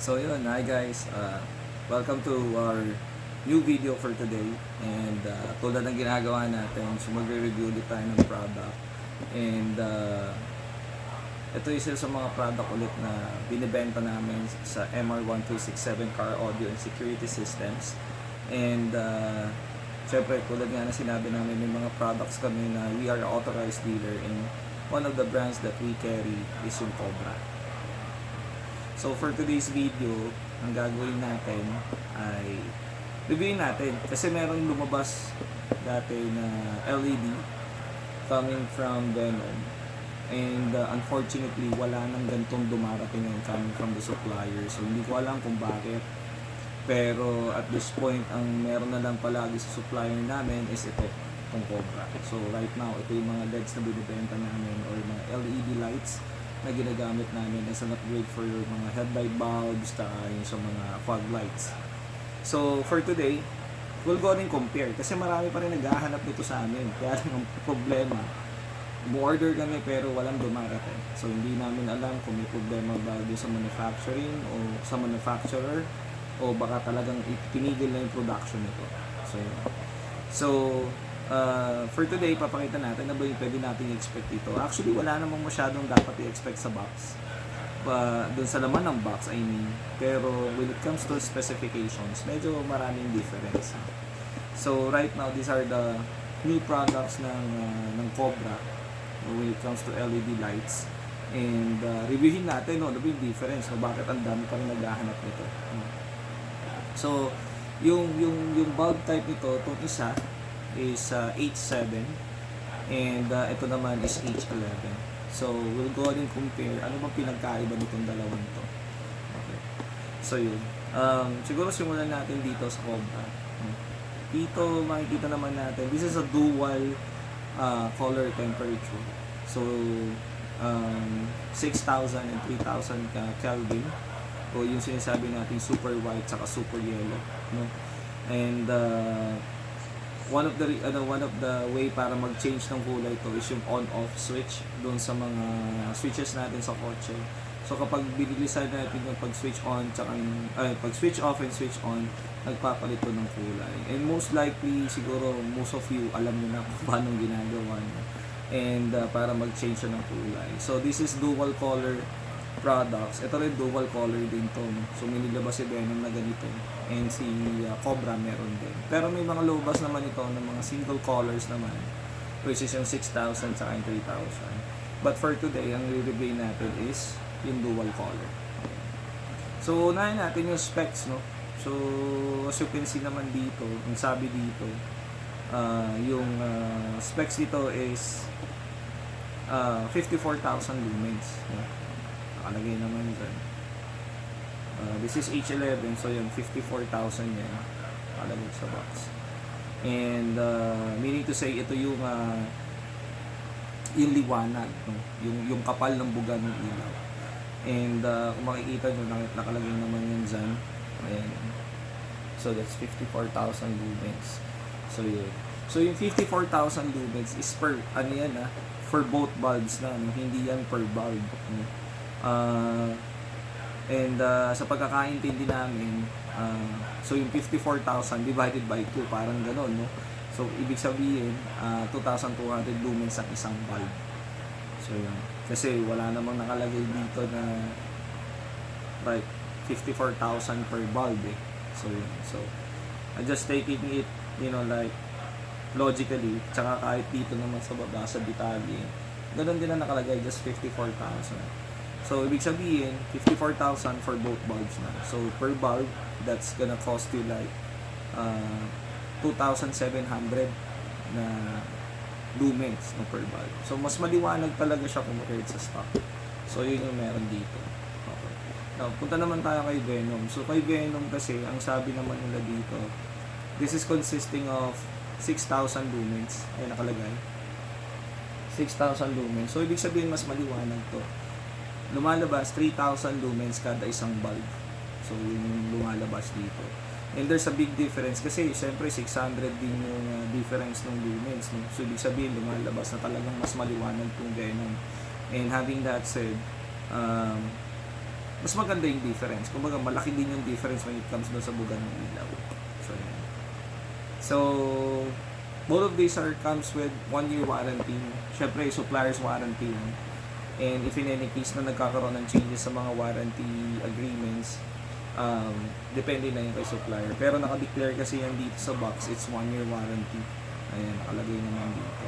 So yun, hi guys, welcome to our new video for today. And tulad ng ginagawa natin, so magre-review ulit tayo ng product. And ito isa sa mga product ulit na binibenta namin sa MR1267 Car Audio and Security Systems. And syempre tulad nga na sinabi namin, may mga products kami na we are authorized dealer, and one of the brands that we carry is yung Cobra. So for today's video, ang gagawin natin ay reviewin natin kasi meron lumabas dati na LED coming from Venom, and unfortunately wala nang gantong dumarating ngayon coming from the supplier. So hindi ko alam kung bakit, pero at this point ang meron na lang palagi sa supplier namin is itong Cobra. So right now ito yung mga LEDs na binibenta namin, or mga LED lights na ginagamit namin as an upgrade for mga headlight bulbs tsaka yung sa mga fog lights. So for today, we'll go and compare kasi marami pa rin naghahanap nito sa amin. Kaya ang problema, order kami pero walang dumarating. So hindi namin alam kung may problema ba sa manufacturing o sa manufacturer, o baka talagang itinigil na yung production nito. So for today, papakita natin na ba yung pwede natin i-expect dito. Actually, wala namang masyadong dapat i-expect sa box. Dun sa laman ng box, I mean. Pero when it comes to specifications, medyo maraming difference. So right now, these are the new products ng Cobra when it comes to LED lights. And reviewin natin, ano ba yung difference, bakit ang dami pa rin naghahanap nito. So, yung bulb type nito, itong isa is H7, and ito naman is H11. So we'll go ahead and compare ano bang pinagkaiba nitong dalawang to. Okay. So yun, siguro simulan natin dito sa Cobra. Dito makikita naman natin, this is a dual color temperature. So 6,000 and 3,000 Kelvin, o yung sinasabi natin super white saka super yellow, no? And one of the way para mag-change ng kulay ito is yung on-off switch doon sa mga switches natin sa kotse. So kapag binilisan natin yung pag-switch on tsaka pag-switch off and switch on, nagpapalit ito ng kulay. And most likely siguro most of you alam niyo na kung paano ginagawa niya. And para mag-change siya ng kulay. So this is dual color products. Ito rin dual color din to, no? So may nilabas si Venom na ganito, and si Cobra meron din. Pero may mga lobas naman ito ng mga single colors naman, which is yung 6,000 sa 3,000. But for today, ang re-review natin is yung dual color. So unahin natin yung specs, no? So as you can see naman dito, ang sabi dito, yung specs dito is 54,000 lumens, no? Nakalagay naman dyan. This is H11, so yung 54,000 yan nakalagay sa box. And meaning to say, ito yung liwanag, no? yung kapal ng buga ng ilaw. And kung makikita nyo, nakalagay naman yan dyan. Ayan. So that's 54,000 lumens. So yun. So yung 54,000 lumens is per, ano yan for both bulbs na, no? Hindi yan per bulb, no? And sa pagkakaintindi namin, so yung 54,000 divided by 2, parang gano'n, no? So ibig sabihin 2,200 lumens ang isang bulb. So yun, kasi wala namang nakalagay dito na like 54,000 per bulb eh. So yun, so I'm just taking it, like logically, tsaka kahit dito naman sa baba sa detalye, gano'n din na nakalagay, just 54,000. So, ibig sabihin, 54,000 for both bulbs na. So, per bulb, that's gonna cost you like 2,700 na lumens no, per bulb. So, mas maliwanag talaga siya compared sa stock. So, yun yung meron dito. Okay. Now, punta naman tayo kay Venom. So, kay Venom kasi, ang sabi naman nila dito, this is consisting of 6,000 lumens. Ay, nakalagay. 6,000 lumens. So, ibig sabihin, mas maliwanag to. Lumalabas 3,000 lumens kada isang bulb. So yun yung lumalabas dito. And there's a big difference kasi syempre 600 din yung difference ng lumens, no? So ibig sabihin lumalabas na talagang mas maliwanag yung Venom. And having that said, mas maganda yung difference. Kumbaga, malaki din yung difference when it comes doon sa buga ng ilaw. So, yan. So, both of these comes with 1-year warranty. Syempre, supplier's warranty. And if in any case na nagkakaroon ng changes sa mga warranty agreements, depende na yun kay supplier. Pero naka-declare kasi yan dito sa box, it's 1-year warranty. Ayan, nakalagay naman dito.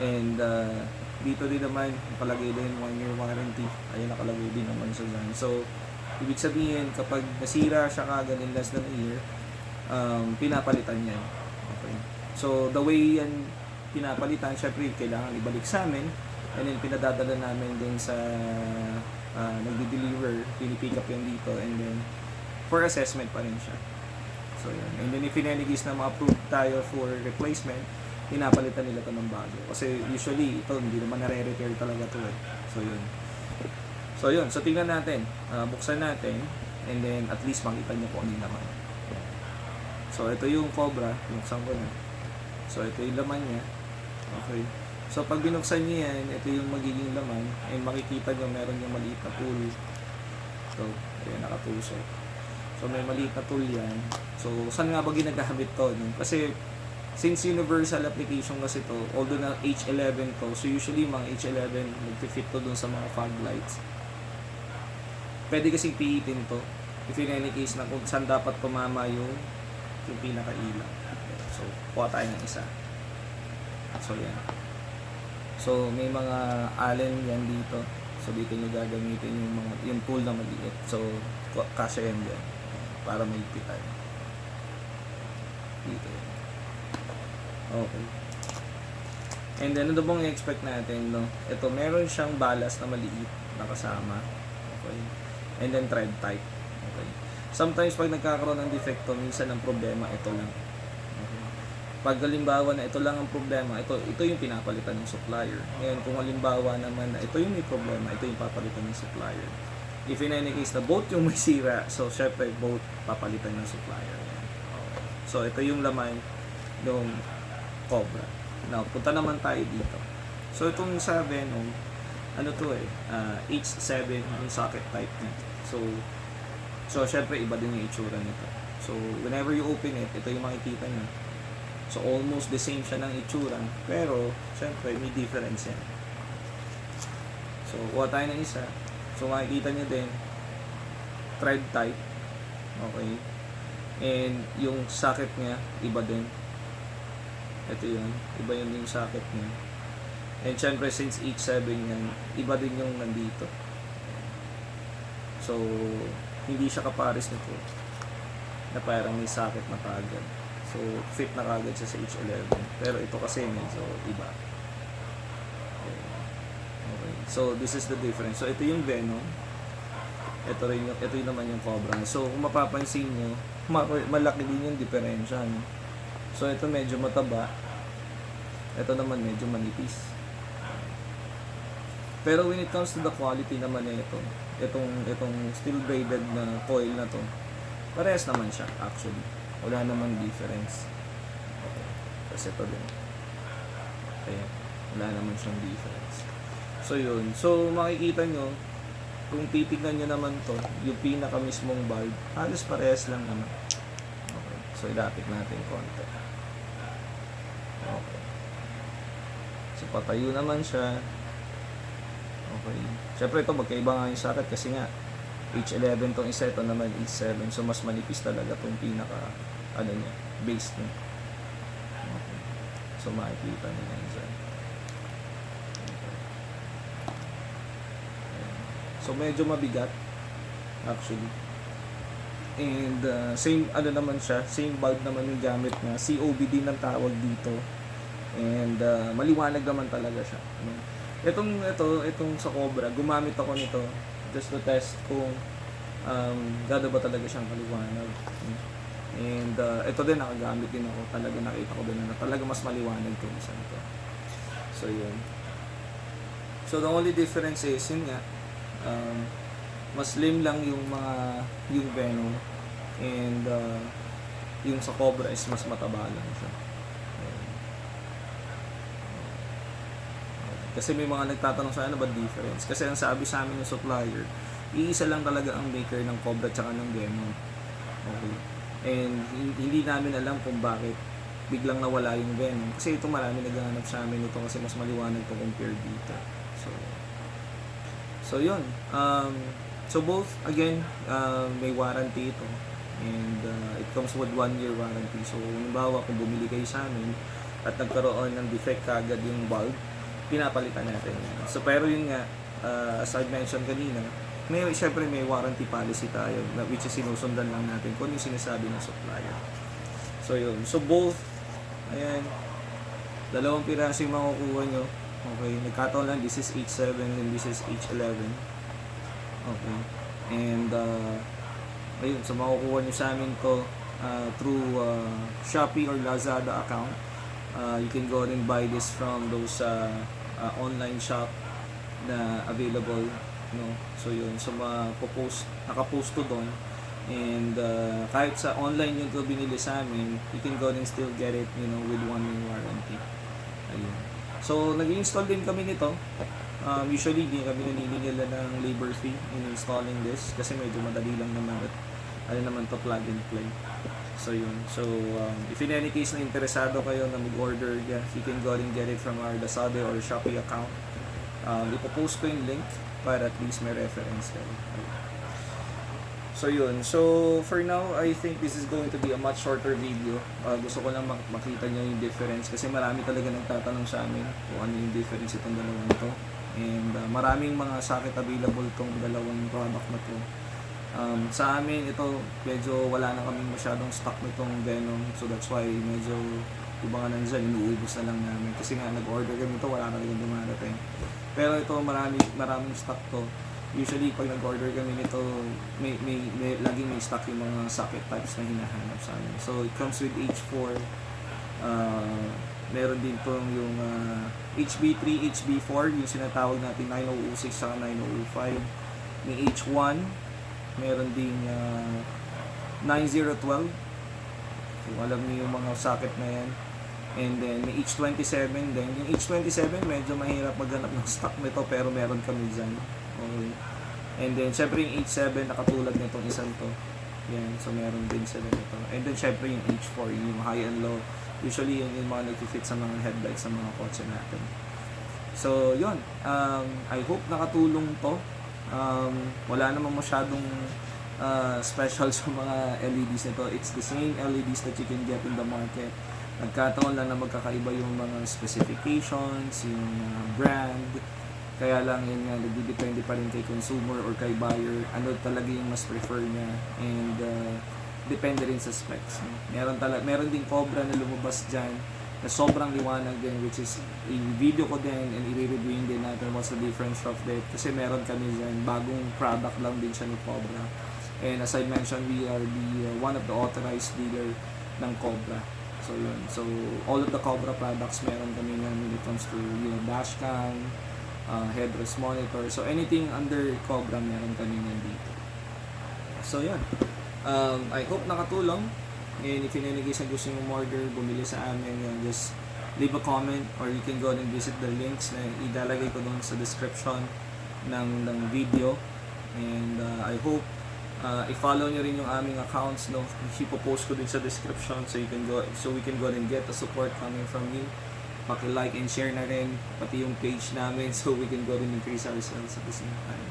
And dito din naman, nakalagay din 1-year warranty. Ayan, nakalagay din naman sa dyan. So, ibig sabihin, kapag nasira siya kagad in less than a year, pinapalitan yan. Okay. So, the way yan pinapalitan, syempre, kailangan ibalik sa amin. And then, pinadadala namin din sa nagdi-deliver, pinipick up yan dito. And then, for assessment pa rin siya. So, yan. And then, if in any case na ma-approve tayo for replacement, pinapalitan nila to ng bago. Kasi usually, ito, hindi naman nare-repair talaga to eh. So, yun. So, yun. So, tingnan natin. Buksan natin. And then, at least makita nyo kung ano yung laman. So, ito yung Cobra. Binuksan ko na. So, ito yung laman niya. Okay. So, pag binuksan nyo yan, ito yung magiging laman. And makikita nyo, meron yung maliit na tool. So, ayan, nakatusok. So, may maliit na tool yan. So, saan nga ba ginagamit to? Kasi, since universal application kasi to, although na H11 to, so usually mga H11, mag-fit to dun sa mga fog lights. Pwede kasing piitin to. If in any case na kung saan dapat tumama yung pinaka-ilaw. So, kuha tayo ng isa. So, yan. So, may mga allen yan dito. So, dito nyo gagamitin yung tool na maliit. So, kasya yan dyan. Para may pitan. Dito yan. Okay. And then, ano bang i-expect natin, no? Ito, meron siyang balas na maliit na kasama. Okay. And then, thread type. Okay. Sometimes, pag nagkakaroon ng defecto, minsan ang problema, ito lang. Okay. Pag halimbawa na ito lang ang problema, ito yung pinapalitan ng supplier. Ngayon, kung halimbawa naman na ito yung may problema, ito yung papalitan ng supplier. If in any case na both yung may sira, so syempre both papalitan ng supplier. Okay. So, ito yung laman ng Cobra. Now, punta naman tayo dito. So, itong sa Venom, ano to eh, H7 yung socket type niya. So syempre, iba din yung itsura nito. So, whenever you open it, ito yung makikita nyo. So, almost the same siya ng itsura. Pero, syempre, may difference yan. So, kuha tayo ng isa. So, makikita nyo din, thread type. Okay. And, yung socket niya, iba din. Ito yun. Iba yun yung socket niya. And, syempre, since H7 yan, iba din yung nandito. So, hindi siya kapares nito na parang may socket na kagad. So, fit na kagad siya sa H11. Pero ito kasi medyo iba. Okay. So, this is the difference. So, ito yung Venom. Ito yung naman yung Cobra. So, kung mapapansin nyo, malaki din yung diferensya. No? So, ito medyo mataba. Ito naman medyo manipis. Pero when it comes to the quality naman nito, itong steel braided na coil na to, parehas naman siya actually. Wala namang difference. Okay. Kasi ito din. Ayan. Wala naman siyang difference. So yun. So makikita nyo, kung titignan nyo naman to, yung pinaka mismong bulb, halos parehas lang naman. Okay. So ilapit natin konti. Okay. So patayo naman siya. Okay. Siyempre ito magkaiba nga yung socket kasi nga H11 tong isa, ito naman H7. So mas manipis talaga tong pinaka niya, base niya. Okay. So makikita niyo yan dyan. Okay. So medyo mabigat actually. And same naman siya, same bulb naman yung gamit na COBD ng tawag dito. And maliwanag naman talaga siya. Itong sa Cobra, gumamit ako nito just to test kung gado ba talaga siyang kaliwanag. And ito din, nakagamit din ako. Talaga nakita ko din na talaga mas maliwanag kung isa nito. So, yun. So, the only difference is, yun nga, mas slim lang yung Venom. And yung sa Cobra is mas mataba lang siya. Kasi may mga nagtatanong sa ano ba difference. Kasi ang sabi sa amin ng supplier, iisa lang talaga ang maker ng Cobra tsaka ng Venom. Okay. And hindi namin alam kung bakit biglang nawala yung Venom. Kasi ito marami naghahanap sa amin ito kasi mas maliwanag to compare dito. So yun. So both, again, may warranty ito. And it comes with 1-year warranty. So, halimbawa, kung bumili kayo sa amin at nagkaroon ng defect kagad yung bulb, pinapalitan natin yan. So, pero yun nga, as I mentioned kanina, syempre may warranty policy tayo, which is sinusundan lang natin kung yung sinasabi ng supplier. So, yun. So, both, ayan, 2 piraso yung makukuha nyo. Okay, nagkataon lang, this is H7 and this is H11. Okay. And, ayun, so makukuha nyo sa amin to through Shopee or Lazada account. You can go and buy this from those online shop na available, no? So yun, so nakapost to doon. And kahit sa online yung to binili sa amin, you can go and still get it, you know, with 1-year warranty. Ayun. So nag-install din kami nito. Usually hindi kami naniningil ng labor fee in installing this kasi medyo madali lang naman at ano naman to, plug and play. So yun. So if in any case na interesado kayo na mag-order, yeah, you can go and get it from our Lazada or Shopee account. Ipopost ko yung link para at least may reference kayo. So yun. So for now, I think this is going to be a much shorter video. Gusto ko lang makita nyo yung difference kasi marami talaga nagtatanong sa amin kung ano yung difference itong dalawang to. And maraming mga socket available tong dalawang product na to. Sa amin ito medyo wala na kaming masyadong stock nitong Venom, so that's why medyo yung mga nandyan inuubos na lang namin kasi nga nag-order kami ito, wala na rin dumarating. Pero ito maraming stock to. Usually pag nag-order kami nito may laging may stock yung mga socket types na hinahanap sa amin. So it comes with H4, meron din tong yung HB3, HB4, yung sinatawag natin 9006 sa 9005. May H1, meron ding 9012, kung alam niyo yung mga socket na yan. And then may H27 din. Yung H27 medyo mahirap maghanap ng stock nito pero meron kami dyan. Okay. And then syempre yung H7 nakatulad nitong isang to. Yan, so meron din sila nito. And then syempre yung H4, yung high and low. Usually yun yung mga nag-fit sa mga headlights sa mga kotse natin. So yun, I hope nakatulong to. Wala namang masyadong special sa mga LEDs nito. It's the same LEDs that you can get in the market. Nagkataon lang na magkakaiba yung mga specifications, yung brand. Kaya lang yun nga, nagdidepende pa rin kay consumer or kay buyer, ano talaga yung mas prefer niya. And depende rin sa specs. Meron din Cobra na lumabas dyan na sobrang liwanag din, which is i-video ko din and i-reviewin din natin what's the difference of that. Kasi meron kami dyan, bagong product lang din siya ni Cobra. And as I mentioned, we are one of the authorized dealer ng Cobra. So yun. So all of the Cobra products meron kami nga when it comes to dashcam, headrest monitor. So anything under Cobra meron kami nga dito. So yun. I hope nakatulong. And if in any case na gusto nyo order, bumili sa amin, just leave a comment or you can go and visit the links na idalagay ko doon sa description ng video. And I hope i-follow nyo rin yung aming accounts, no? Ipopost ko din sa description so we can go and get the support coming from you. Paki-like and share na rin pati yung page namin so we can go and increase our sales at the same time.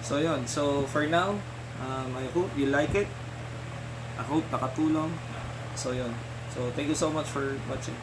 So yun. So for now, I hope you like it. I hope nakatulong. So yun. So thank you so much for watching.